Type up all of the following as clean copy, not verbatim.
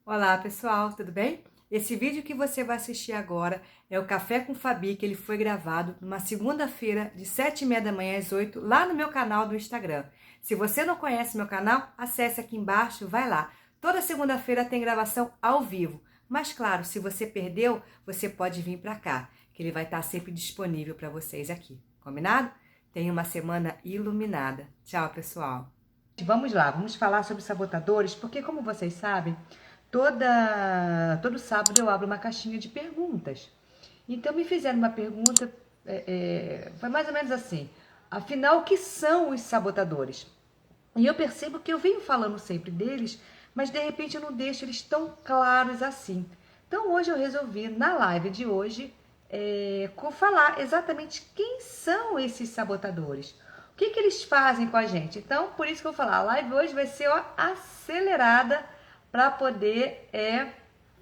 Olá pessoal, tudo bem? Esse vídeo que você vai assistir agora é o Café com Fabi, que ele foi gravado numa segunda-feira de 7h30 da manhã às 8, lá no meu canal do Instagram. Se você não conhece meu canal, acesse aqui embaixo, vai lá. Toda segunda-feira tem gravação ao vivo, mas claro, se você perdeu, você pode vir para cá, que ele vai estar sempre disponível para vocês aqui, combinado? Tenha uma semana iluminada. Tchau, pessoal! Vamos lá, vamos falar sobre sabotadores, porque como vocês sabem, todo sábado eu abro uma caixinha de perguntas. Então me fizeram uma pergunta, foi mais ou menos assim: afinal, o que são os sabotadores? E eu percebo que eu venho falando sempre deles, mas de repente eu não deixo eles tão claros assim. Então hoje eu resolvi, na live de hoje, falar exatamente quem são esses sabotadores. O que eles fazem com a gente? Então, por isso que eu vou falar, a live hoje vai ser acelerada para poder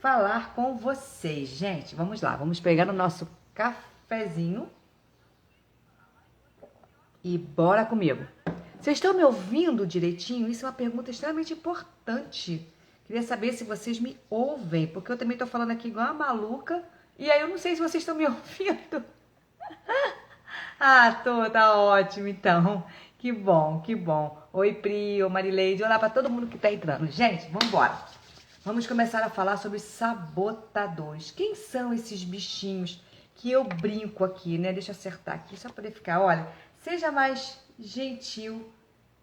falar com vocês. Gente, vamos lá, vamos pegar o nosso cafezinho e bora comigo. Vocês estão me ouvindo direitinho? Isso é uma pergunta extremamente importante. Queria saber se vocês me ouvem, porque eu também estou falando aqui igual uma maluca, e aí eu não sei se vocês estão me ouvindo. Tá ótimo então. Que bom, que bom. Oi, Pri, oi, Marileide, olá para todo mundo que tá entrando. Gente, vamos embora. Vamos começar a falar sobre sabotadores. Quem são esses bichinhos que eu brinco aqui, né? Deixa eu acertar aqui, só para poder ficar. Olha, seja mais gentil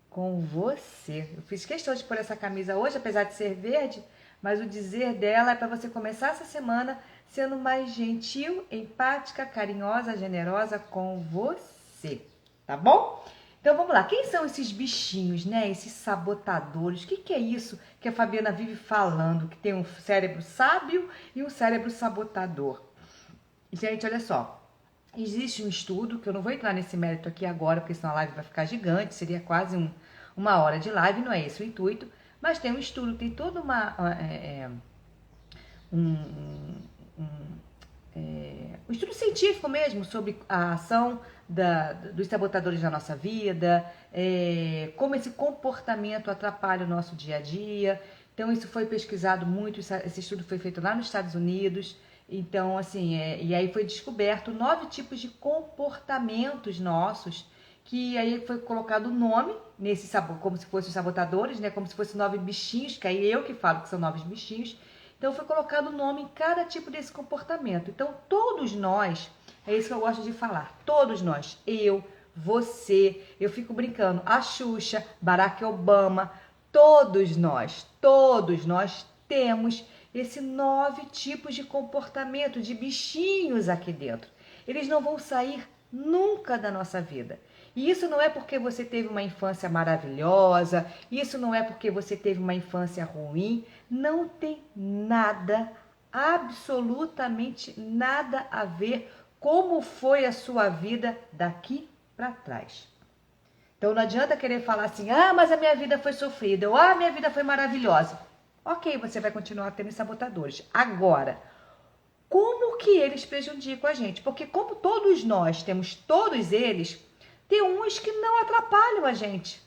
com você. Eu fiz questão de pôr essa camisa hoje, apesar de ser verde, mas o dizer dela é para você começar essa semana sendo mais gentil, empática, carinhosa, generosa com você, tá bom? Então vamos lá, quem são esses bichinhos, né? Esses sabotadores? O que é isso que a Fabiana vive falando? Que tem um cérebro sábio e um cérebro sabotador. Gente, olha só. Existe um estudo, que eu não vou entrar nesse mérito aqui agora, porque senão a live vai ficar gigante, seria quase uma hora de live, não é esse o intuito, mas tem um estudo, tem toda um estudo científico mesmo sobre a ação dos sabotadores na nossa vida, como esse comportamento atrapalha o nosso dia a dia. Então isso foi pesquisado muito, esse estudo foi feito lá nos Estados Unidos. Então, assim, e aí foi descoberto 9 tipos de comportamentos nossos, que aí foi colocado o nome nesse como se fossem os sabotadores, né? Como se fossem 9 bichinhos, que aí eu que falo que são 9 bichinhos. Então foi colocado o nome em cada tipo desse comportamento. Então todos nós, é isso que eu gosto de falar, todos nós, eu, você, eu fico brincando, a Xuxa, Barack Obama, todos nós temos esses 9 tipos de comportamento, de bichinhos aqui dentro. Eles não vão sair nunca da nossa vida. E isso não é porque você teve uma infância maravilhosa, isso não é porque você teve uma infância ruim, não tem nada, absolutamente nada a ver como foi a sua vida daqui para trás. Então não adianta querer falar assim, mas a minha vida foi sofrida, ou a minha vida foi maravilhosa. Ok, você vai continuar tendo sabotadores. Agora, como que eles prejudicam a gente? Porque como todos nós temos todos eles, tem uns que não atrapalham a gente.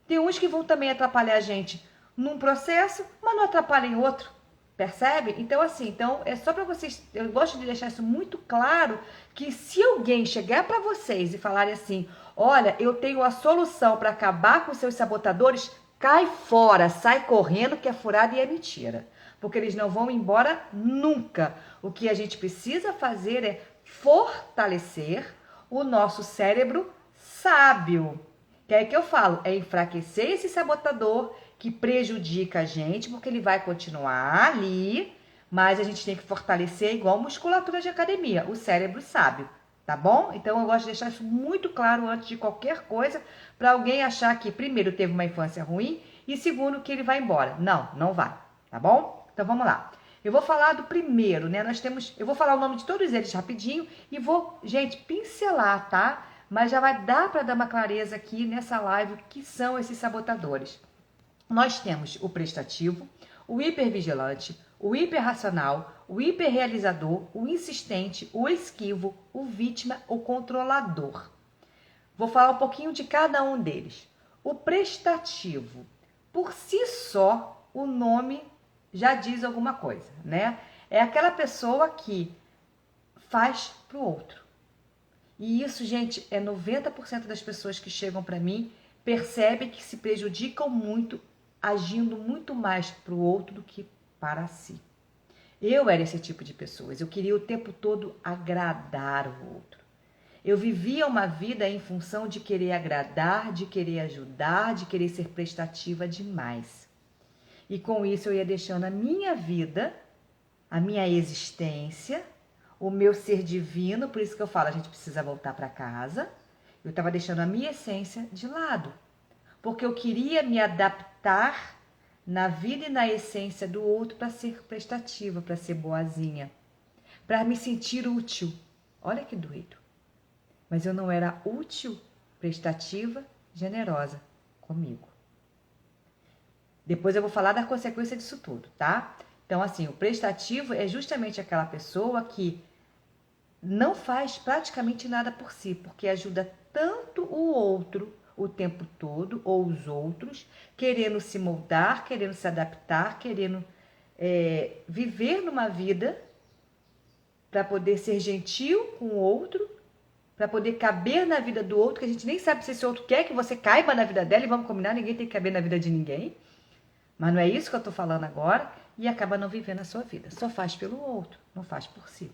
Tem uns que vão também atrapalhar a gente num processo, mas não atrapalham em outro. Percebe? Então, assim, é só para vocês. Eu gosto de deixar isso muito claro, que se alguém chegar para vocês e falar assim: olha, eu tenho a solução para acabar com seus sabotadores, cai fora, sai correndo, que é furada e é mentira. Porque eles não vão embora nunca. O que a gente precisa fazer é fortalecer o nosso cérebro sábio. Que é que eu falo, é enfraquecer esse sabotador que prejudica a gente, porque ele vai continuar ali, mas a gente tem que fortalecer igual musculatura de academia, o cérebro sábio, tá bom? Então eu gosto de deixar isso muito claro antes de qualquer coisa, para alguém achar que primeiro teve uma infância ruim e segundo que ele vai embora. Não, não vai, tá bom? Então vamos lá. Eu vou falar do primeiro, né? Eu vou falar o nome de todos eles rapidinho e vou, gente, pincelar, tá? Mas já vai dar para dar uma clareza aqui nessa live o que são esses sabotadores. Nós temos o prestativo, o hipervigilante, o hiperracional, o hiperrealizador, o insistente, o esquivo, o vítima, o controlador. Vou falar um pouquinho de cada um deles. O prestativo, por si só, o nome já diz alguma coisa, né? É aquela pessoa que faz pro outro. E isso, gente, é 90% das pessoas que chegam para mim percebem que se prejudicam muito, agindo muito mais pro outro do que para si. Eu era esse tipo de pessoas. Eu queria o tempo todo agradar o outro. Eu vivia uma vida em função de querer agradar, de querer ajudar, de querer ser prestativa demais. E com isso eu ia deixando a minha vida, a minha existência, o meu ser divino, por isso que eu falo, a gente precisa voltar para casa. Eu estava deixando a minha essência de lado, porque eu queria me adaptar na vida e na essência do outro para ser prestativa, para ser boazinha, para me sentir útil. Olha que doido. Mas eu não era útil, prestativa, generosa comigo. Depois eu vou falar da consequência disso tudo, tá? Então, assim, o prestativo é justamente aquela pessoa que não faz praticamente nada por si, porque ajuda tanto o outro o tempo todo, ou os outros, querendo se moldar, querendo se adaptar, querendo viver numa vida para poder ser gentil com o outro, para poder caber na vida do outro, que a gente nem sabe se esse outro quer que você caiba na vida dela, e vamos combinar, ninguém tem que caber na vida de ninguém. Mas não é isso que eu tô falando agora, e acaba não vivendo a sua vida. Só faz pelo outro, não faz por si.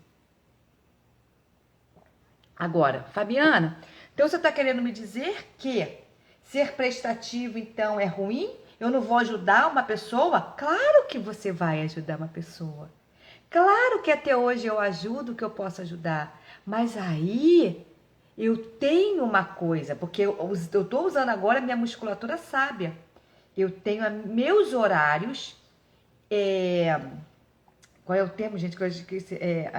Agora, Fabiana, então você está querendo me dizer que ser prestativo, então, é ruim? Eu não vou ajudar uma pessoa? Claro que você vai ajudar uma pessoa. Claro que até hoje eu ajudo o que eu posso ajudar. Mas aí eu tenho uma coisa, porque eu estou usando agora a minha musculatura sábia. Eu tenho meus horários. Qual é o termo, gente?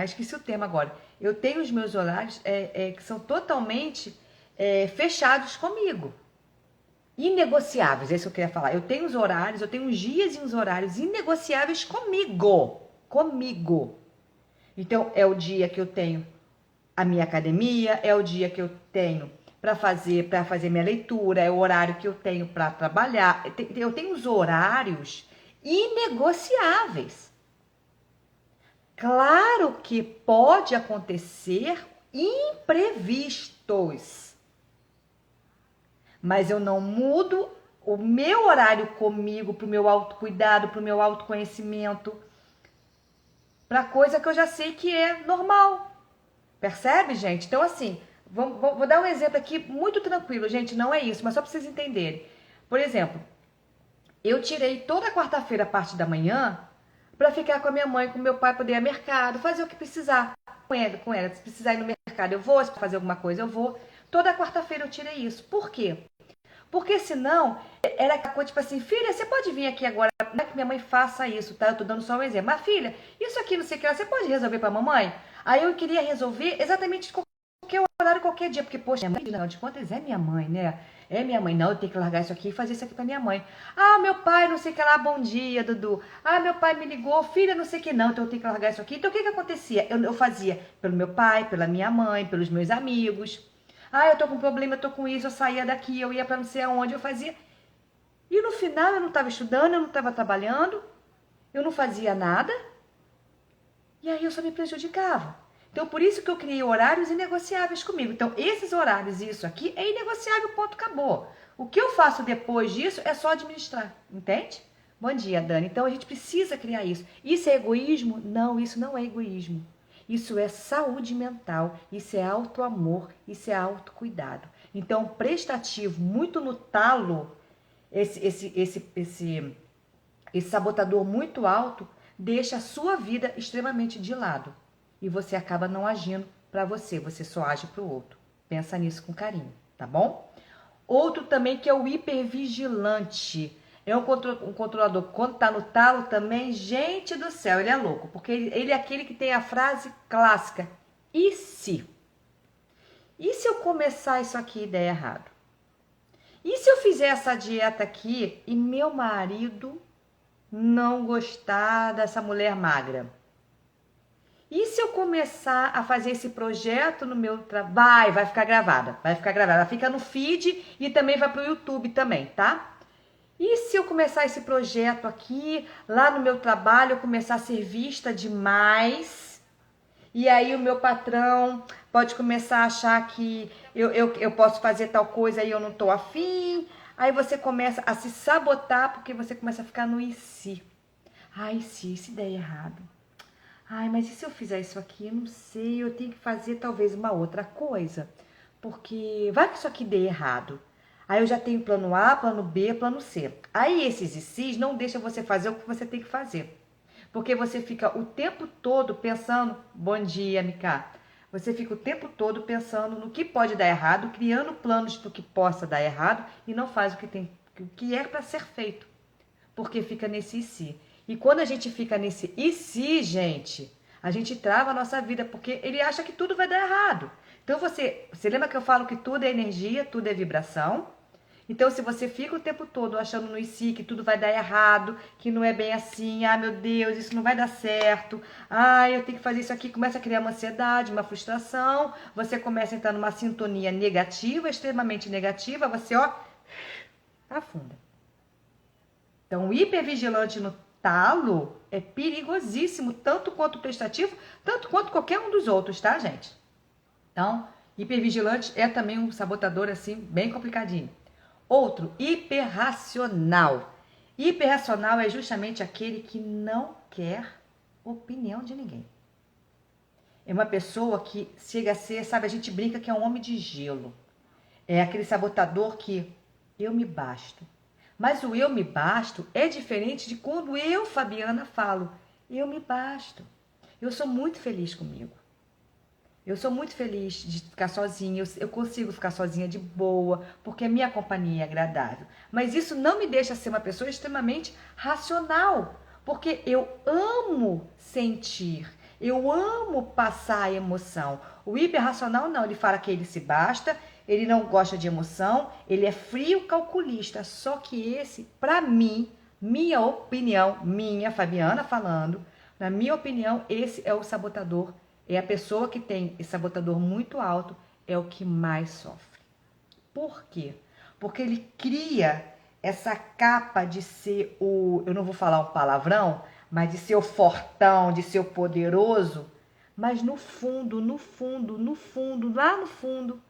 Esqueci o termo agora. Eu tenho os meus horários que são totalmente fechados comigo. Inegociáveis, é isso que eu queria falar. Eu tenho os horários, eu tenho os dias e os horários inegociáveis comigo. Comigo. Então, é o dia que eu tenho a minha academia, é o dia que eu tenho para fazer minha leitura, é o horário que eu tenho para trabalhar. Eu tenho os horários inegociáveis. Claro que pode acontecer imprevistos, mas eu não mudo o meu horário comigo para o meu autocuidado, para o meu autoconhecimento, para coisa que eu já sei que é normal. Percebe, gente? Então, assim, vou dar um exemplo aqui muito tranquilo, gente, não é isso, mas só para vocês entenderem. Por exemplo, eu tirei toda quarta-feira a parte da manhã para ficar com a minha mãe, com meu pai, poder ir ao mercado, fazer o que precisar. Com ela, se precisar ir no mercado, eu vou, se fazer alguma coisa, eu vou. Toda quarta-feira eu tirei isso. Por quê? Porque senão, era aquela coisa tipo assim, filha, você pode vir aqui agora, não é que minha mãe faça isso, tá? Eu tô dando só um exemplo. Mas filha, isso aqui, não sei o que, você pode resolver pra mamãe? Aí eu queria resolver exatamente qualquer horário, qualquer dia, porque, poxa, minha mãe, não, de contas, é minha mãe, né? É minha mãe, não, eu tenho que largar isso aqui e fazer isso aqui pra minha mãe. Ah, meu pai, não sei o que lá, bom dia, Dudu. Ah, meu pai me ligou, filha, não sei o que não, então eu tenho que largar isso aqui. Então o que que acontecia? Eu fazia pelo meu pai, pela minha mãe, pelos meus amigos. Ah, eu tô com problema, eu tô com isso, eu saía daqui, eu ia pra não sei aonde, eu fazia. E no final eu não tava estudando, eu não tava trabalhando, eu não fazia nada. E aí eu só me prejudicava. Então, por isso que eu criei horários inegociáveis comigo. Então, esses horários, isso aqui, é inegociável, ponto, acabou. O que eu faço depois disso é só administrar, entende? Bom dia, Dani. Então, a gente precisa criar isso. Isso é egoísmo? Não, isso não é egoísmo. Isso é saúde mental, isso é autoamor, isso é autocuidado. Então, prestativo, muito no talo, esse sabotador muito alto, deixa a sua vida extremamente de lado. E você acaba não agindo para você, você só age para o outro. Pensa nisso com carinho, tá bom? Outro também que é o hipervigilante. É um controlador. Quando tá no talo também, gente do céu, ele é louco. Porque ele é aquele que tem a frase clássica. E se? E se eu começar isso aqui e der errado? E se eu fizer essa dieta aqui e meu marido não gostar dessa mulher magra? E se eu começar a fazer esse projeto no meu trabalho? Vai ficar gravada. Vai ficar gravada. Ela fica no feed e também vai pro YouTube também, tá? E se eu começar esse projeto aqui, lá no meu trabalho, eu começar a ser vista demais, e aí o meu patrão pode começar a achar que eu posso fazer tal coisa e eu não tô afim. Aí você começa a se sabotar porque você começa a ficar no e se. Ai, se der errado. Ai, mas e se eu fizer isso aqui? Eu não sei, eu tenho que fazer talvez uma outra coisa. Porque vai que isso aqui dê errado. Aí eu já tenho plano A, plano B, plano C. Aí esses e se's não deixam você fazer o que você tem que fazer. Porque você fica o tempo todo pensando, bom dia, Mika. Você fica o tempo todo pensando no que pode dar errado, criando planos para o que possa dar errado e não faz o que é para ser feito. Porque fica nesse e se. E quando a gente fica nesse e se, gente, a gente trava a nossa vida, porque ele acha que tudo vai dar errado. Então você lembra que eu falo que tudo é energia, tudo é vibração? Então se você fica o tempo todo achando no e se que tudo vai dar errado, que não é bem assim, ah meu Deus, isso não vai dar certo, ah eu tenho que fazer isso aqui, começa a criar uma ansiedade, uma frustração, você começa a entrar numa sintonia negativa, extremamente negativa, você ó, afunda. Então, o hipervigilante no talo é perigosíssimo, tanto quanto o prestativo, tanto quanto qualquer um dos outros, tá, gente? Então, hipervigilante é também um sabotador, assim, bem complicadinho. Outro, hiperracional. Hiperracional é justamente aquele que não quer opinião de ninguém. É uma pessoa que chega a ser, sabe, a gente brinca que é um homem de gelo. É aquele sabotador que eu me basto. Mas o eu me basto é diferente de quando eu, Fabiana, falo eu me basto. Eu sou muito feliz comigo. Eu sou muito feliz de ficar sozinha. Eu consigo ficar sozinha de boa, porque a minha companhia é agradável. Mas isso não me deixa ser uma pessoa extremamente racional, porque eu amo sentir. Eu amo passar a emoção. O hiperracional não, ele fala que ele se basta, ele não gosta de emoção, ele é frio calculista. Só que esse, para mim, minha opinião, minha Fabiana falando, na minha opinião, esse é o sabotador, é a pessoa que tem esse sabotador muito alto, é o que mais sofre. Por quê? Porque ele cria essa capa de ser o, eu não vou falar um palavrão, mas de ser o fortão, de ser o poderoso, mas no fundo, no fundo, no fundo, lá no fundo,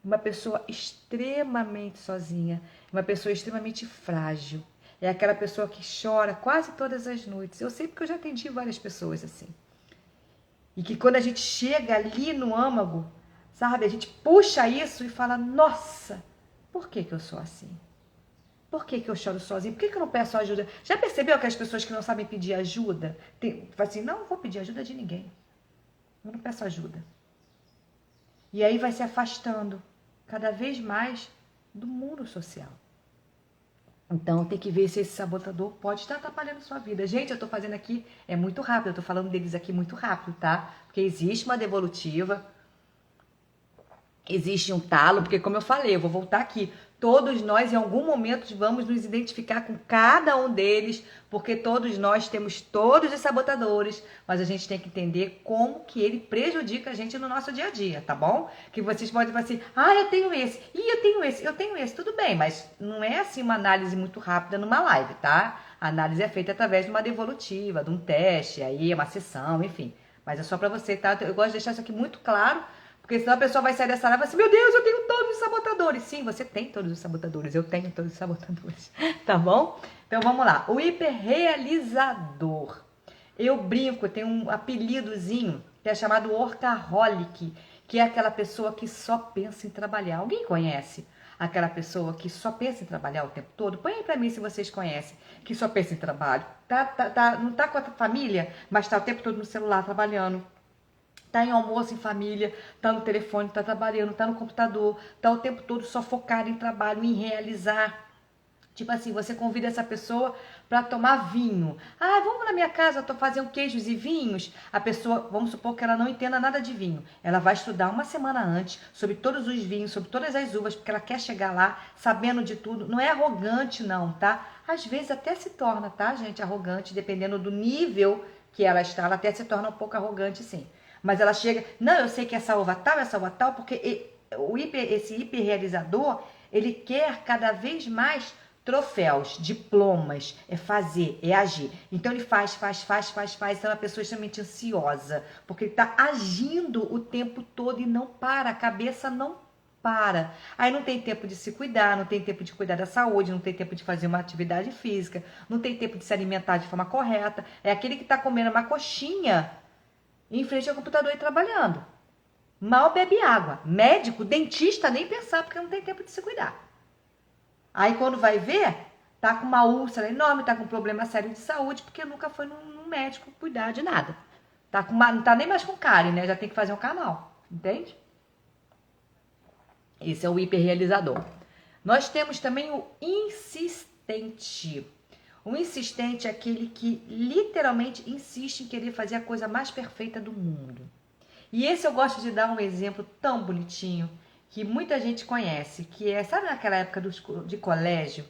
uma pessoa extremamente sozinha, uma pessoa extremamente frágil. É aquela pessoa que chora quase todas as noites. Eu sei porque eu já atendi várias pessoas assim. E que quando a gente chega ali no âmago, sabe, a gente puxa isso e fala, nossa, por que eu sou assim? Por que eu choro sozinha? Por que eu não peço ajuda? Já percebeu que as pessoas que não sabem pedir ajuda, falam assim, não vou pedir ajuda de ninguém. Eu não peço ajuda. E aí vai se afastando cada vez mais do mundo social. Então tem que ver se esse sabotador pode estar atrapalhando a sua vida. Gente, eu estou fazendo aqui, é muito rápido, eu estou falando deles aqui muito rápido, tá? Porque existe uma devolutiva, existe um talo, porque como eu falei, eu vou voltar aqui. Todos nós, em algum momento, vamos nos identificar com cada um deles, porque todos nós temos todos os sabotadores, mas a gente tem que entender como que ele prejudica a gente no nosso dia a dia, tá bom? Que vocês podem falar assim, ah, eu tenho esse, e eu tenho esse, tudo bem, mas não é assim uma análise muito rápida numa live, tá? A análise é feita através de uma devolutiva, de um teste, aí uma sessão, enfim. Mas é só pra você, tá? Eu gosto de deixar isso aqui muito claro, porque senão a pessoa vai sair dessa live e vai assim, meu Deus, eu tenho todos os sabotadores. Sim, você tem todos os sabotadores, eu tenho todos os sabotadores, tá bom? Então vamos lá, o hiperrealizador. Eu brinco, tem um apelidozinho que é chamado workaholic, que é aquela pessoa que só pensa em trabalhar. Alguém conhece aquela pessoa que só pensa em trabalhar o tempo todo? Põe aí pra mim se vocês conhecem, que só pensa em trabalho. Não tá com a família, mas tá o tempo todo no celular trabalhando. Tá em almoço em família, tá no telefone, tá trabalhando, tá no computador, tá o tempo todo só focado em trabalho, em realizar. Tipo assim, você convida essa pessoa para tomar vinho. Ah, vamos na minha casa, tô fazendo queijos e vinhos. A pessoa, vamos supor que ela não entenda nada de vinho. Ela vai estudar uma semana antes sobre todos os vinhos, sobre todas as uvas, porque ela quer chegar lá sabendo de tudo. Não é arrogante não, tá? Às vezes até se torna, tá, gente, arrogante, dependendo do nível que ela está, ela até se torna um pouco arrogante, sim. Mas ela chega, não, eu sei que essa uva tal, porque esse hiperrealizador, ele quer cada vez mais troféus, diplomas, é fazer, é agir. Então ele faz. Então é uma pessoa extremamente ansiosa, porque ele está agindo o tempo todo e não para, a cabeça não para. Aí não tem tempo de se cuidar, não tem tempo de cuidar da saúde, não tem tempo de fazer uma atividade física, não tem tempo de se alimentar de forma correta. É aquele que está comendo uma coxinha em frente ao computador e trabalhando. Mal bebe água. Médico, dentista, nem pensar, porque não tem tempo de se cuidar. Aí quando vai ver, tá com uma úlcera enorme, tá com um problema sério de saúde, porque nunca foi num médico cuidar de nada. Não tá nem mais com cárie, né? Já tem que fazer um canal, entende? Esse é o hiperrealizador. Nós temos também o insistente. O insistente é aquele que literalmente insiste em querer fazer a coisa mais perfeita do mundo. E esse eu gosto de dar um exemplo tão bonitinho, que muita gente conhece, que é, sabe naquela época de colégio,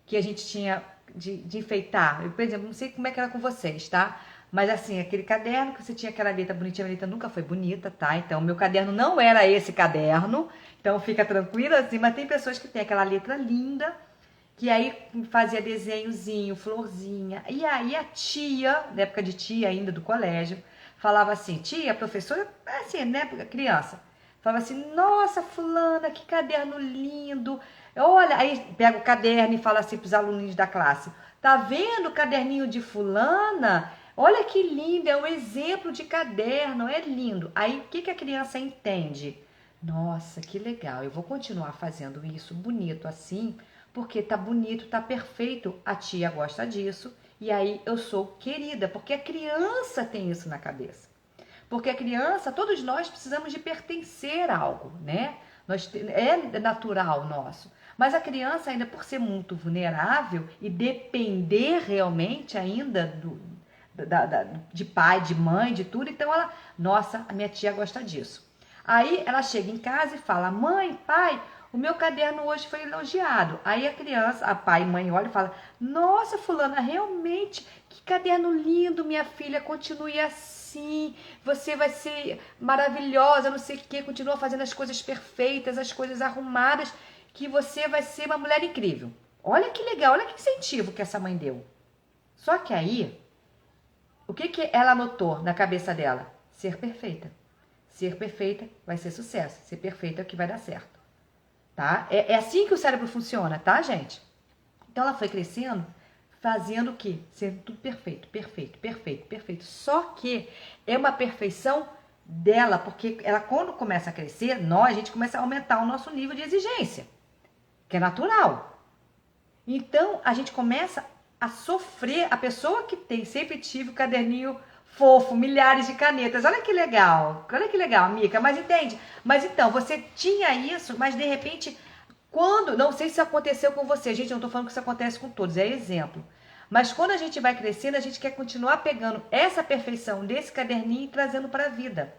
que a gente tinha de enfeitar? Eu, por exemplo, não sei como é que era com vocês, tá? Mas assim, aquele caderno que você tinha aquela letra bonitinha, a letra nunca foi bonita, tá? Então, meu caderno não era esse caderno, então fica tranquilo assim, mas tem pessoas que têm aquela letra linda, que aí fazia desenhozinho, florzinha, e aí a tia, na época de tia ainda do colégio, falava assim, tia, professora, assim, né, criança, falava assim, nossa, fulana, que caderno lindo, olha, aí pega o caderno e fala assim para os alunos da classe, tá vendo o caderninho de fulana? Olha que lindo, é um exemplo de caderno, é lindo. Aí o que a criança entende? Nossa, que legal, eu vou continuar fazendo isso bonito assim, porque tá bonito, tá perfeito, a tia gosta disso, e aí eu sou querida, porque a criança tem isso na cabeça. Porque a criança, todos nós precisamos de pertencer a algo, né? É natural nosso. Mas a criança, ainda por ser muito vulnerável e depender realmente ainda de pai, de mãe, de tudo, então ela, nossa, a minha tia gosta disso. Aí ela chega em casa e fala, mãe, pai, o meu caderno hoje foi elogiado. Aí a criança, a pai e mãe olha e fala, nossa, fulana, realmente, que caderno lindo, minha filha, continue assim, você vai ser maravilhosa, não sei o que, continua fazendo as coisas perfeitas, as coisas arrumadas, que você vai ser uma mulher incrível. Olha que legal, olha que incentivo que essa mãe deu. Só que aí, o que ela anotou na cabeça dela? Ser perfeita. Ser perfeita vai ser sucesso. Ser perfeita é o que vai dar certo. Tá? É assim que o cérebro funciona, tá, gente? Então ela foi crescendo, fazendo o quê? Sendo tudo perfeito, perfeito, perfeito, perfeito. Só que é uma perfeição dela, porque ela quando começa a crescer, a gente começa a aumentar o nosso nível de exigência, que é natural. Então a gente começa a sofrer, a pessoa que sempre tive o caderninho fofo, milhares de canetas. Olha que legal, Mica. Mas entende? Mas então, você tinha isso, mas de repente, não sei se isso aconteceu com você, gente, eu não tô falando que isso acontece com todos, é exemplo. Mas quando a gente vai crescendo, a gente quer continuar pegando essa perfeição desse caderninho e trazendo para a vida.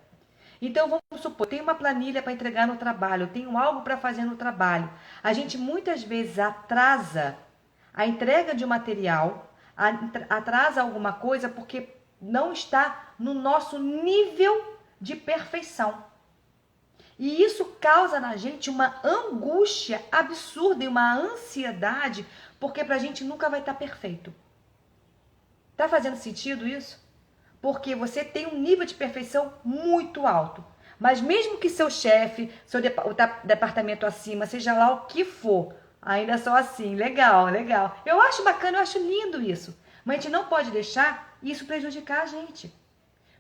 Então, vamos supor, eu tenho uma planilha para entregar no trabalho, eu tenho algo para fazer no trabalho. A gente muitas vezes atrasa a entrega de um material, atrasa alguma coisa porque não está no nosso nível de perfeição. E isso causa na gente uma angústia absurda e uma ansiedade, porque pra gente nunca vai estar perfeito. Tá fazendo sentido isso? Porque você tem um nível de perfeição muito alto. Mas mesmo que seu chefe, o departamento acima, seja lá o que for, ainda só assim, legal, legal. Eu acho bacana, eu acho lindo isso. Mas a gente não pode deixar isso prejudicar a gente.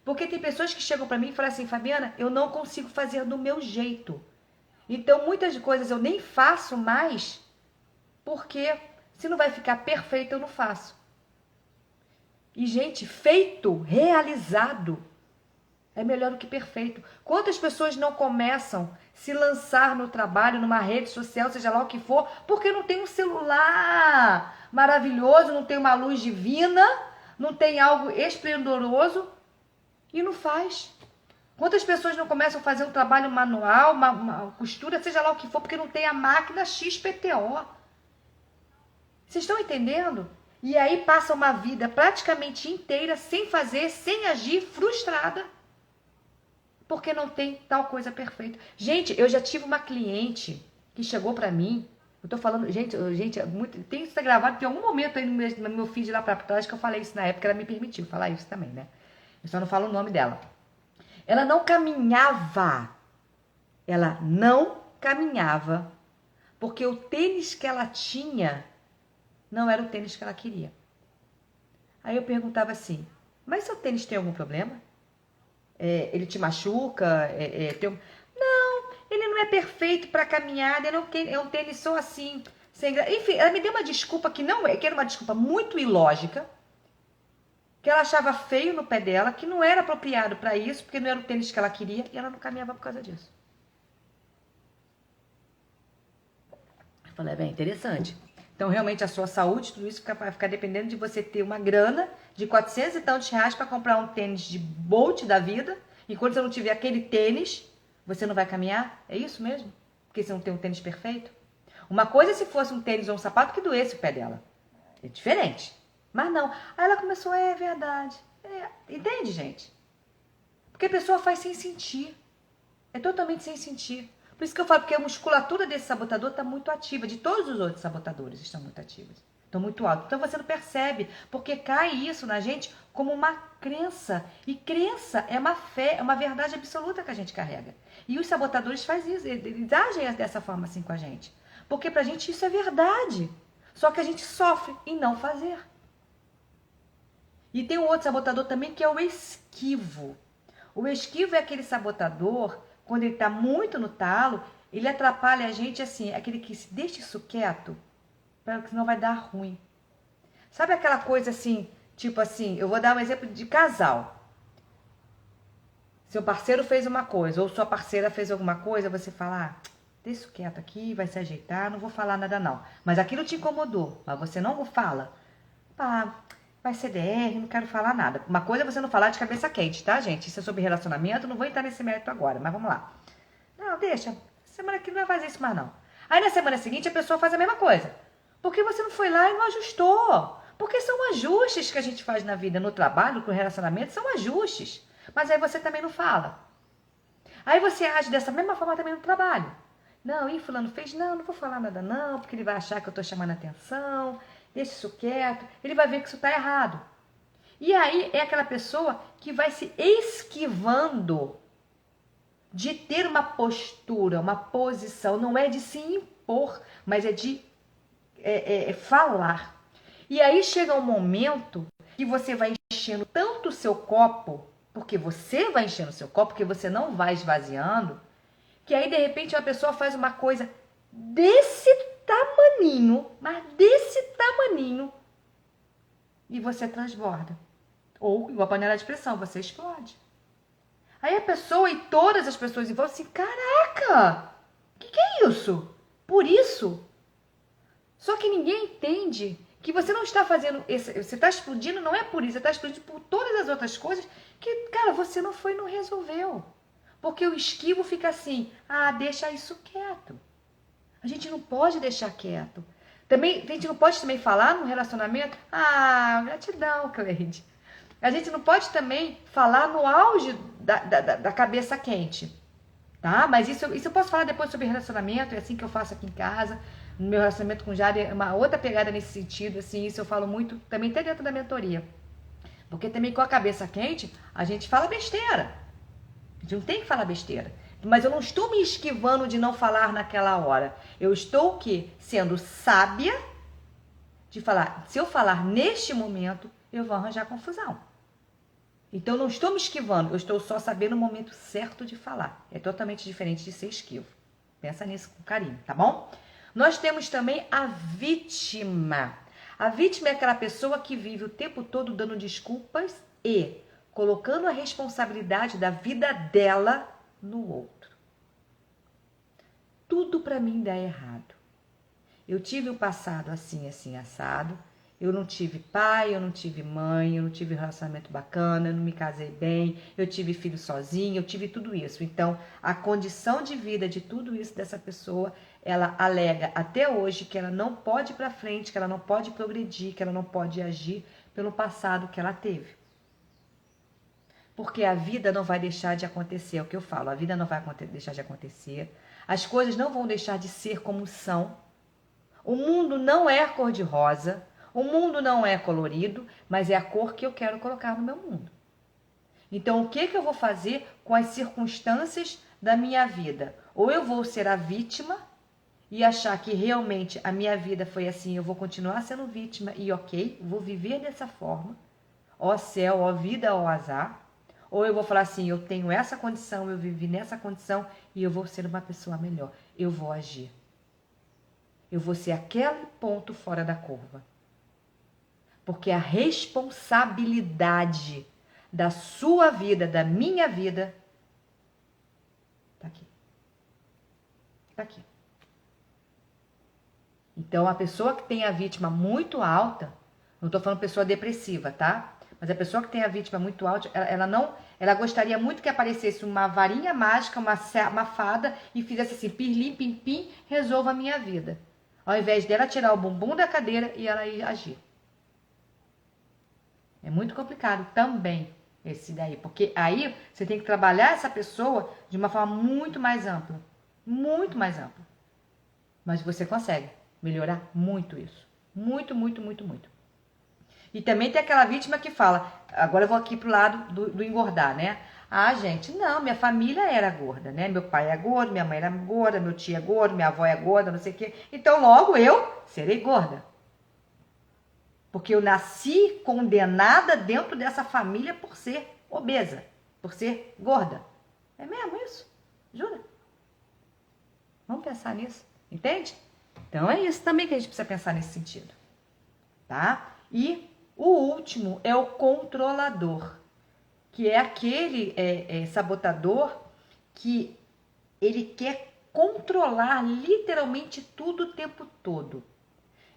Porque tem pessoas que chegam para mim e falam assim, Fabiana, eu não consigo fazer do meu jeito. Então, muitas coisas eu nem faço mais, porque se não vai ficar perfeito, eu não faço. E, gente, feito, realizado, é melhor do que perfeito. Quantas pessoas não começam a se lançar no trabalho, numa rede social, seja lá o que for, porque não tem um celular maravilhoso, não tem uma luz divina, não tem algo esplendoroso e não faz. Quantas pessoas não começam a fazer um trabalho manual, uma costura, seja lá o que for, porque não tem a máquina XPTO. Vocês estão entendendo? E aí passa uma vida praticamente inteira sem fazer, sem agir, frustrada. Porque não tem tal coisa perfeita. Gente, eu já tive uma cliente que chegou para mim Eu tô falando, gente, tem isso gravado, tem algum momento aí no meu feed lá pra trás que eu falei isso na época, ela me permitiu falar isso também, né? Eu só não falo o nome dela. Ela não caminhava. Ela não caminhava porque o tênis que ela tinha não era o tênis que ela queria. Aí eu perguntava assim, mas seu tênis tem algum problema? Ele te machuca? Não, ele não é perfeito para caminhada, é um tênis só assim, sem Enfim, ela me deu uma desculpa que era uma desculpa muito ilógica, que ela achava feio no pé dela, que não era apropriado para isso, porque não era o tênis que ela queria, e ela não caminhava por causa disso. Eu falei, bem, interessante. Então, realmente, a sua saúde, tudo isso vai ficar dependendo de você ter uma grana de 400 e tantos reais para comprar um tênis de Bolt da vida. E quando você não tiver aquele tênis, você não vai caminhar? É isso mesmo? Porque você não tem um tênis perfeito? Uma coisa é se fosse um tênis ou um sapato que doesse o pé dela. É diferente. Mas não. Aí ela começou, é verdade. Entende, gente? Porque a pessoa faz sem sentir. É totalmente sem sentir. Por isso que eu falo, porque a musculatura desse sabotador está muito ativa, de todos os outros sabotadores estão muito ativos, estão muito altos. Então você não percebe, porque cai isso na gente como uma crença. E crença é uma fé, é uma verdade absoluta que a gente carrega. E os sabotadores fazem isso, eles agem dessa forma assim com a gente. Porque pra gente isso é verdade. Só que a gente sofre em não fazer. E tem um outro sabotador também que é o esquivo. O esquivo é aquele sabotador, quando ele está muito no talo, ele atrapalha a gente assim, aquele que se deixa isso quieto, porque senão vai dar ruim. Sabe aquela coisa assim, tipo assim, eu vou dar um exemplo de casal. Seu parceiro fez uma coisa, ou sua parceira fez alguma coisa, você fala, deixa isso quieto aqui, vai se ajeitar, não vou falar nada não. Mas aquilo te incomodou, mas você não fala. Pá, vai ser DR, não quero falar nada. Uma coisa é você não falar de cabeça quente, tá, gente? Isso é sobre relacionamento, não vou entrar nesse mérito agora, mas vamos lá. Não, deixa. Semana que não vai fazer isso mais, não. Aí na semana seguinte a pessoa faz a mesma coisa. Porque você não foi lá e não ajustou. Porque são ajustes que a gente faz na vida, no trabalho, com relacionamento, são ajustes. Mas aí você também não fala. Aí você age dessa mesma forma também no trabalho. Não, e fulano fez? Não, não vou falar nada não, porque ele vai achar que eu tô chamando atenção. Deixa isso quieto. Ele vai ver que isso tá errado. E aí é aquela pessoa que vai se esquivando de ter uma postura, uma posição. Não é de se impor, mas é de falar. E aí chega um momento que você vai enchendo tanto o seu copo, porque você vai enchendo o seu copo, porque você não vai esvaziando, que aí de repente uma pessoa faz uma coisa desse tamaninho, mas desse tamaninho, e você transborda. Ou, igual a panela de pressão, você explode. Aí a pessoa e todas as pessoas em volta assim, caraca, que é isso? Por isso? Só que ninguém entende que você não está fazendo, você está explodindo, não é por isso, você está explodindo por todas as outras coisas que, cara, você não foi e não resolveu. Porque o esquivo fica assim, deixa isso quieto. A gente não pode deixar quieto. Também, a gente não pode também falar no relacionamento, gratidão, Cleide. A gente não pode também falar no auge da cabeça quente, tá? Mas isso eu posso falar depois sobre relacionamento, é assim que eu faço aqui em casa. No meu relacionamento com o Jari é uma outra pegada nesse sentido, assim, isso eu falo muito, também até dentro da mentoria. Porque também com a cabeça quente, a gente fala besteira. A gente não tem que falar besteira. Mas eu não estou me esquivando de não falar naquela hora. Eu estou o quê? Sendo sábia de falar, se eu falar neste momento, eu vou arranjar confusão. Então eu não estou me esquivando, eu estou só sabendo o momento certo de falar. É totalmente diferente de ser esquivo. Pensa nisso com carinho, tá bom? Nós temos também a vítima. A vítima é aquela pessoa que vive o tempo todo dando desculpas e colocando a responsabilidade da vida dela no outro. Tudo para mim dá errado. Eu tive um passado assim, assim, assado. Eu não tive pai, eu não tive mãe, eu não tive um relacionamento bacana, eu não me casei bem, eu tive filho sozinho, eu tive tudo isso. Então, a condição de vida de tudo isso dessa pessoa, ela alega até hoje que ela não pode ir para frente, que ela não pode progredir, que ela não pode agir pelo passado que ela teve. Porque a vida não vai deixar de acontecer, é o que eu falo, a vida não vai deixar de acontecer, as coisas não vão deixar de ser como são. O mundo não é cor-de-rosa, o mundo não é colorido, mas é a cor que eu quero colocar no meu mundo. Então, o que eu vou fazer com as circunstâncias da minha vida? Ou eu vou ser a vítima e achar que realmente a minha vida foi assim, eu vou continuar sendo vítima e ok, vou viver dessa forma, ó céu, ó vida, ó azar. Ou eu vou falar assim, eu tenho essa condição, eu vivi nessa condição e eu vou ser uma pessoa melhor. Eu vou agir. Eu vou ser aquele ponto fora da curva. Porque a responsabilidade da sua vida, da minha vida, tá aqui. Tá aqui. Então, a pessoa que tem a vítima muito alta, não tô falando pessoa depressiva, tá? Mas a pessoa que tem a vítima muito alta, ela gostaria muito que aparecesse uma varinha mágica, uma fada e fizesse assim, pirlim, pim, pim, resolva a minha vida. Ao invés dela tirar o bumbum da cadeira e ela ir agir. É muito complicado também esse daí, porque aí você tem que trabalhar essa pessoa de uma forma muito mais ampla. Muito mais ampla. Mas você consegue melhorar muito isso. Muito, muito, muito, muito. E também tem aquela vítima que fala, agora eu vou aqui pro lado do engordar, né? Ah, gente, não, minha família era gorda, né? Meu pai é gordo, minha mãe era gorda, meu tio é gordo, minha avó é gorda, não sei o quê. Então logo eu serei gorda. Porque eu nasci condenada dentro dessa família por ser obesa, por ser gorda. É mesmo isso? Jura? Vamos pensar nisso, entende? Então é isso também que a gente precisa pensar nesse sentido, tá? E o último é o controlador, que é aquele sabotador que ele quer controlar literalmente tudo o tempo todo.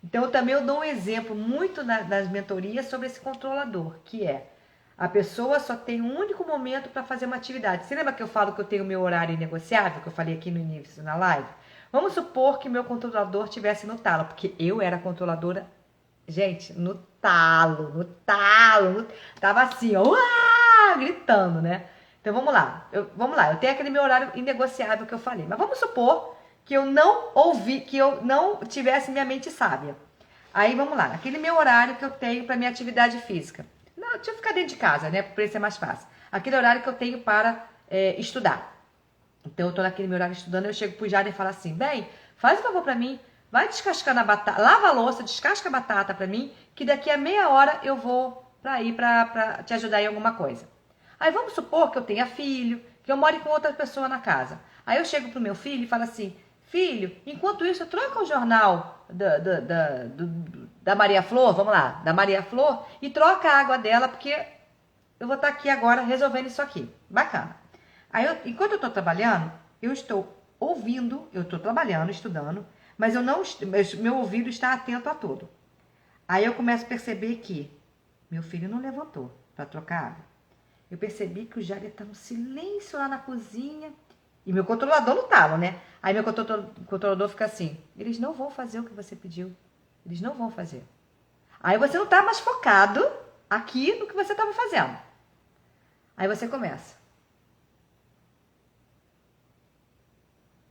Então também eu dou um exemplo muito nas mentorias sobre esse controlador, que é a pessoa só tem um único momento para fazer uma atividade. Você lembra que eu falo que eu tenho meu horário inegociável, que eu falei aqui no início na live? Vamos supor que meu controlador estivesse no talo, porque eu era controladora, gente, no talo, tava assim, ó, gritando, né? Então vamos lá, eu tenho aquele meu horário inegociável que eu falei, mas vamos supor que eu não ouvi, que eu não tivesse minha mente sábia. Aí vamos lá, aquele meu horário que eu tenho para minha atividade física. Não, deixa eu ficar dentro de casa, né? Para ser mais fácil. Aquele horário que eu tenho para estudar. Então eu tô naquele meu horário estudando, eu chego pro Jader e falo assim, bem, faz um favor para mim, vai descascar na batata, lava a louça, descasca a batata para mim, que daqui a meia hora eu vou pra te ajudar em alguma coisa. Aí vamos supor que eu tenha filho, que eu more com outra pessoa na casa. Aí eu chego pro meu filho e falo assim, filho, enquanto isso, troca o jornal da Maria Flor, vamos lá, da Maria Flor, e troca a água dela, porque eu vou estar aqui agora resolvendo isso aqui. Bacana. Aí, enquanto eu estou trabalhando, eu estou ouvindo, eu estou trabalhando, estudando, mas meu ouvido está atento a tudo. Aí eu começo a perceber que meu filho não levantou para trocar água. Eu percebi que o Jair está no silêncio lá na cozinha. E meu controlador no talo, né? Aí meu controlador fica assim, eles não vão fazer o que você pediu. Eles não vão fazer. Aí você não está mais focado aqui no que você estava fazendo. Aí você começa.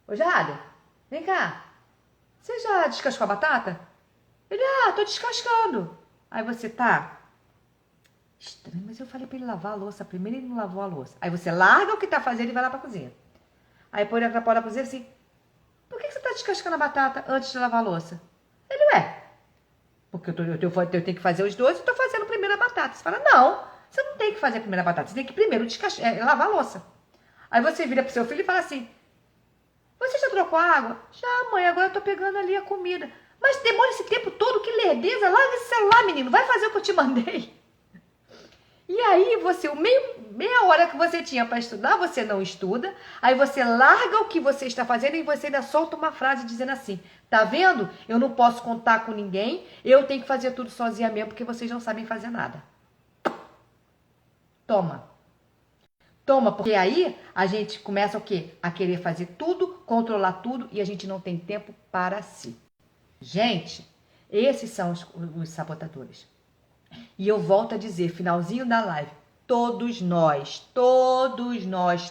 Ô Jader, vem cá. Você já descascou a batata? Ele, tô descascando. Aí você tá... Estranho, mas eu falei pra ele lavar a louça. Primeiro ele não lavou a louça. Aí você larga o que tá fazendo e vai lá pra cozinha. Aí põe na porta da cozinha assim, por que você tá descascando a batata antes de lavar a louça? Ele, porque eu tenho que fazer os dois e tô fazendo primeiro a batata. Você fala, não, você não tem que fazer primeiro a batata, você tem que primeiro lavar a louça. Aí você vira pro seu filho e fala assim, você já trocou a água? Já, mãe, agora eu tô pegando ali a comida. Mas demora esse tempo todo, que lerdeza, larga esse celular, menino, vai fazer o que eu te mandei. E aí meia hora que você tinha para estudar, você não estuda, aí você larga o que você está fazendo e você ainda solta uma frase dizendo assim, tá vendo? Eu não posso contar com ninguém, eu tenho que fazer tudo sozinha mesmo, porque vocês não sabem fazer nada. Toma, porque aí a gente começa o quê? A querer fazer tudo, controlar tudo e a gente não tem tempo para si. Gente, esses são os sabotadores. E eu volto a dizer, finalzinho da live, todos nós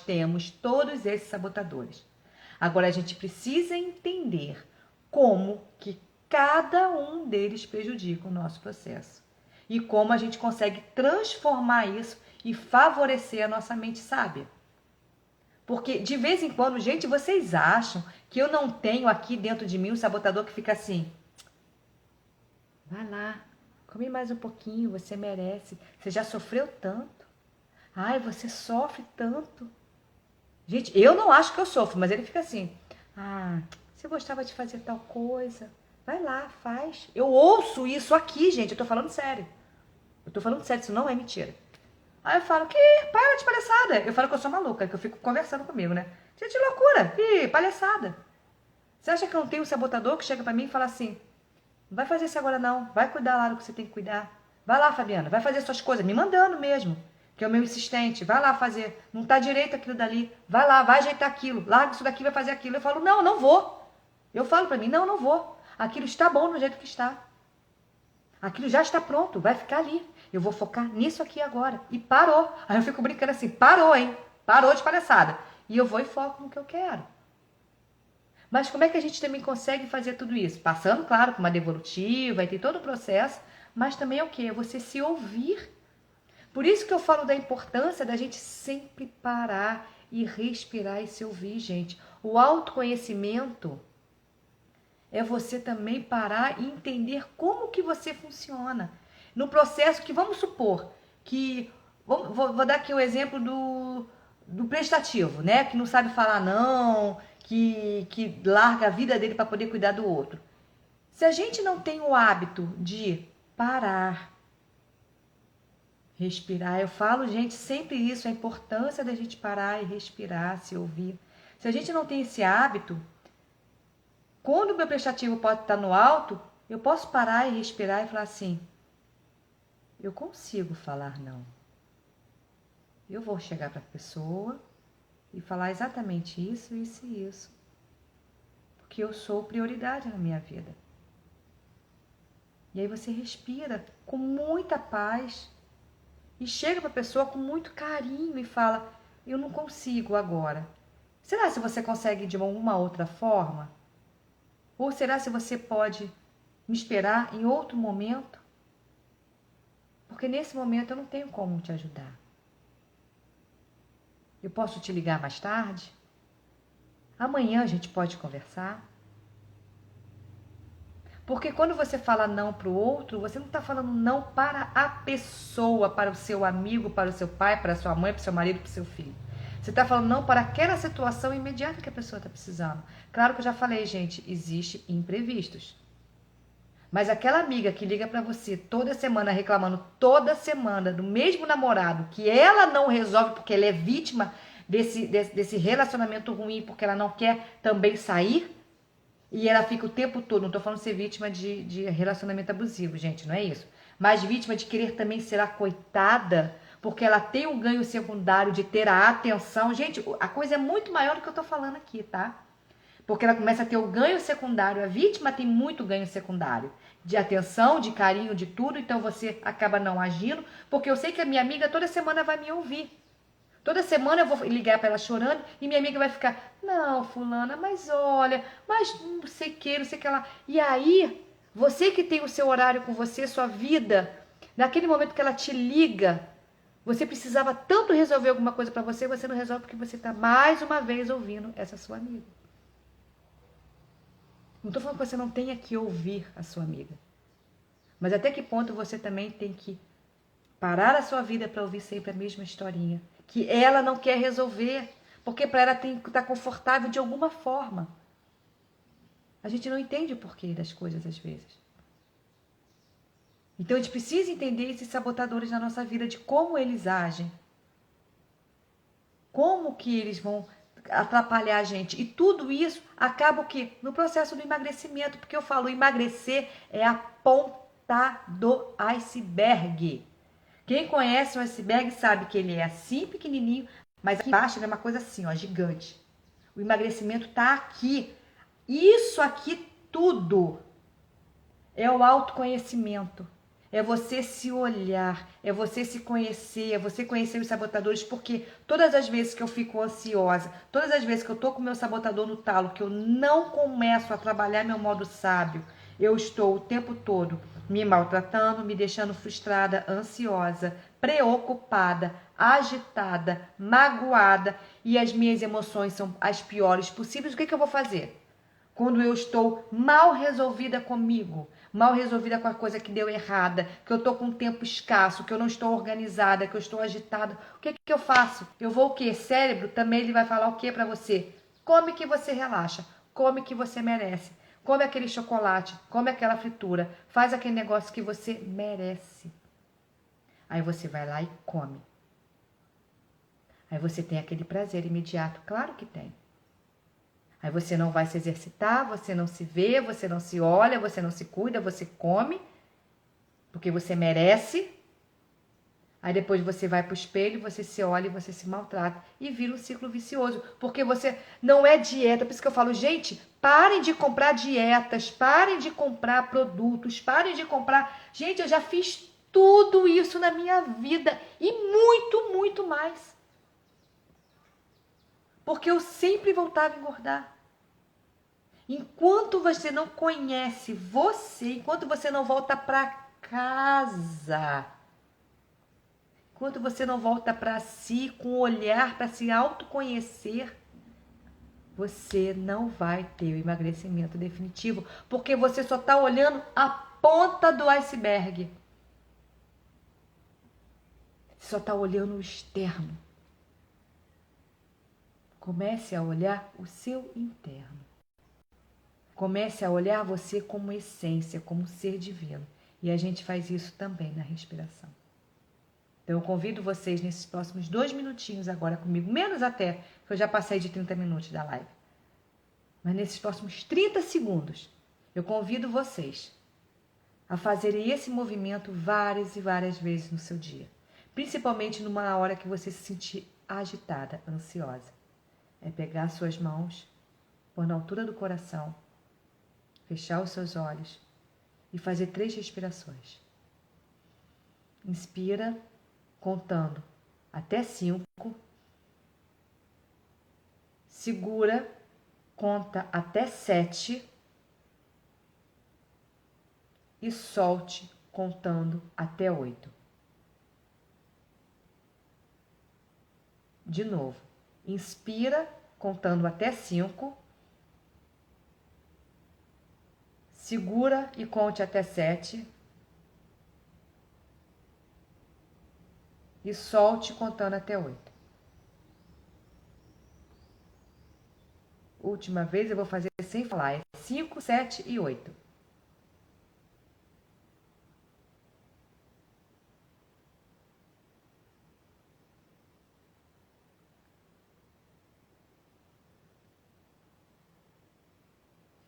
temos todos esses sabotadores. Agora a gente precisa entender como que cada um deles prejudica o nosso processo. E como a gente consegue transformar isso e favorecer a nossa mente sábia. Porque de vez em quando, gente, vocês acham que eu não tenho aqui dentro de mim um sabotador que fica assim: vai lá, come mais um pouquinho, você merece. Você já sofreu tanto. Ai, você sofre tanto. Gente, eu não acho que eu sofro, mas ele fica assim: ah, você gostava de fazer tal coisa. Vai lá, faz. Eu ouço isso aqui, gente, eu tô falando sério. Eu tô falando sério, isso não é mentira. Aí eu falo, que para de palhaçada. Eu falo que eu sou maluca, que eu fico conversando comigo, né? Gente, loucura, que palhaçada. Você acha que eu não tenho um sabotador que chega pra mim e fala assim: não vai fazer isso agora não, vai cuidar lá do que você tem que cuidar. Vai lá, Fabiana, vai fazer suas coisas, me mandando mesmo, que é o meu insistente. Vai lá fazer, não tá direito aquilo dali. Vai lá, vai ajeitar aquilo, larga isso daqui, vai fazer aquilo. Eu falo, não, não vou. Eu falo pra mim, não, não vou. Aquilo está bom no jeito que está. Aquilo já está pronto, vai ficar ali. Eu vou focar nisso aqui agora. E parou. Aí eu fico brincando assim, parou, hein? Parou de palhaçada. E eu vou e foco no que eu quero. Mas como é que a gente também consegue fazer tudo isso? Passando, claro, por uma devolutiva, e tem todo o processo, mas também é o quê? É você se ouvir. Por isso que eu falo da importância da gente sempre parar e respirar e se ouvir, gente. O autoconhecimento é você também parar e entender como que você funciona. No processo que, vamos supor, que... Vou dar aqui o exemplo do prestativo, né? Que não sabe falar não, que larga a vida dele para poder cuidar do outro. Se a gente não tem o hábito de parar, respirar, eu falo, gente, sempre isso, a importância da gente parar e respirar, se ouvir. Se a gente não tem esse hábito, quando o meu prestativo pode estar no alto, eu posso parar e respirar e falar assim: eu consigo falar não. Eu vou chegar para a pessoa e falar exatamente isso, isso e isso. Porque eu sou prioridade na minha vida. E aí você respira com muita paz e chega para a pessoa com muito carinho e fala: eu não consigo agora. Será se você consegue de alguma outra forma? Ou será se você pode me esperar em outro momento? Porque nesse momento eu não tenho como te ajudar. Eu posso te ligar mais tarde? Amanhã a gente pode conversar? Porque quando você fala não para o outro, você não está falando não para a pessoa, para o seu amigo, para o seu pai, para a sua mãe, para o seu marido, para o seu filho. Você está falando não para aquela situação imediata que a pessoa está precisando. Claro que eu já falei, gente, existe imprevistos. Mas aquela amiga que liga para você toda semana reclamando, toda semana, do mesmo namorado, que ela não resolve porque ela é vítima desse relacionamento ruim, porque ela não quer também sair, e ela fica o tempo todo, não estou falando ser vítima de relacionamento abusivo, gente, não é isso. Mas vítima de querer também ser a coitada, porque ela tem um ganho secundário de ter a atenção. Gente, a coisa é muito maior do que eu estou falando aqui, tá? Porque ela começa a ter o ganho secundário, a vítima tem muito ganho secundário. De atenção, de carinho, de tudo, então você acaba não agindo, porque eu sei que a minha amiga toda semana vai me ouvir. Toda semana eu vou ligar para ela chorando e minha amiga vai ficar: não, fulana, mas olha, mas não sei o que, não sei o que lá. E aí, você que tem o seu horário com você, sua vida, naquele momento que ela te liga, você precisava tanto resolver alguma coisa para você, você não resolve porque você está mais uma vez ouvindo essa sua amiga. Não estou falando que você não tenha que ouvir a sua amiga. Mas até que ponto você também tem que parar a sua vida para ouvir sempre a mesma historinha, que ela não quer resolver, porque para ela tem que estar confortável de alguma forma. A gente não entende o porquê das coisas às vezes. Então a gente precisa entender esses sabotadores na nossa vida, de como eles agem. Como que eles vão atrapalhar a gente. E tudo isso acaba o quê? No processo do emagrecimento, porque eu falo, emagrecer é a ponta do iceberg. Quem conhece o iceberg sabe que ele é assim pequenininho, mas aqui embaixo ele é uma coisa assim, ó, gigante. O emagrecimento tá aqui. Isso aqui tudo é o autoconhecimento. É você se olhar, é você se conhecer, é você conhecer os sabotadores, porque todas as vezes que eu fico ansiosa, todas as vezes que eu tô com o meu sabotador no talo, que eu não começo a trabalhar meu modo sábio, eu estou o tempo todo me maltratando, me deixando frustrada, ansiosa, preocupada, agitada, magoada e as minhas emoções são as piores possíveis, o que eu vou fazer? Quando eu estou mal resolvida comigo, mal resolvida com a coisa que deu errada, que eu estou com tempo escasso, que eu não estou organizada, que eu estou agitada, o que eu faço? Eu vou o quê? Cérebro também ele vai falar o quê para você? Come que você relaxa, come que você merece, come aquele chocolate, come aquela fritura, faz aquele negócio que você merece. Aí você vai lá e come. Aí você tem aquele prazer imediato, claro que tem. Aí você não vai se exercitar, você não se vê, você não se olha, você não se cuida, você come, porque você merece. Aí depois você vai pro espelho, você se olha e você se maltrata. E vira um ciclo vicioso, porque você não é dieta. Por isso que eu falo, gente, parem de comprar dietas, parem de comprar produtos, parem de comprar... Gente, eu já fiz tudo isso na minha vida e muito, muito mais. Porque eu sempre voltava a engordar. Enquanto você não conhece você, enquanto você não volta para casa, enquanto você não volta para si com o olhar para se autoconhecer, você não vai ter o emagrecimento definitivo, porque você só está olhando a ponta do iceberg. Você só está olhando o externo. Comece a olhar o seu interno. Comece a olhar você como essência, como ser divino. E a gente faz isso também na respiração. Então eu convido vocês nesses próximos 2 minutinhos agora comigo, menos até, que eu já passei de 30 minutos da live. Mas nesses próximos 30 segundos, eu convido vocês a fazerem esse movimento várias e várias vezes no seu dia. Principalmente numa hora que você se sentir agitada, ansiosa. É pegar suas mãos, pôr na altura do coração, fechar os seus olhos e fazer 3 respirações. Inspira, contando até 5. Segura, conta até 7. E solte, contando até 8. De novo. Inspira, contando até 5. Segura e conte até 7. E solte contando até 8. Última vez eu vou fazer sem falar. É 5, 7 e 8.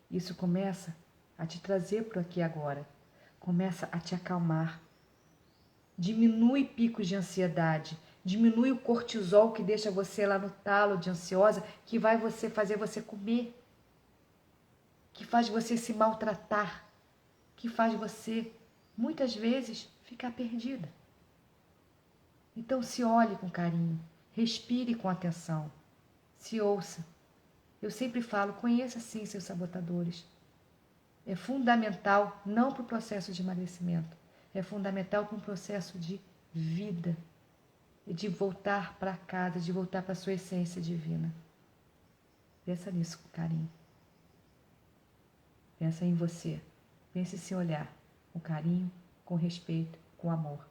Isso começa a te trazer para aqui agora. Começa a te acalmar. Diminui picos de ansiedade, diminui o cortisol que deixa você lá no talo de ansiosa, que vai fazer você comer, que faz você se maltratar, que faz você, muitas vezes, ficar perdida. Então se olhe com carinho, respire com atenção, se ouça. Eu sempre falo, conheça sim seus sabotadores. É fundamental, não para o processo de emagrecimento, é fundamental para um processo de vida, de voltar para casa, de voltar para a sua essência divina. Pensa nisso com carinho. Pensa em você. Pense em se olhar com carinho, com respeito, com amor.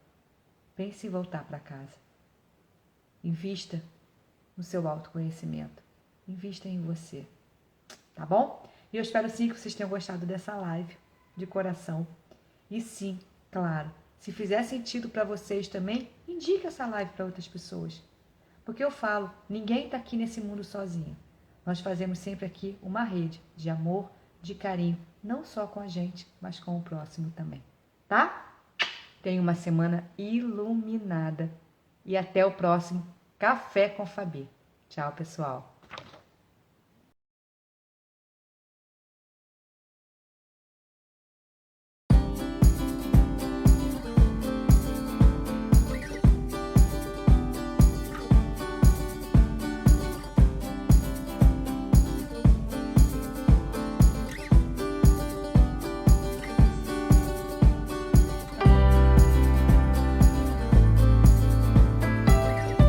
Pense em voltar para casa. Invista no seu autoconhecimento. Invista em você. Tá bom? E eu espero sim que vocês tenham gostado dessa live de coração. E sim, claro, se fizer sentido para vocês também, indique essa live para outras pessoas. Porque eu falo, ninguém está aqui nesse mundo sozinho. Nós fazemos sempre aqui uma rede de amor, de carinho, não só com a gente, mas com o próximo também. Tá? Tenha uma semana iluminada. E até o próximo Café com Fabi. Tchau, pessoal.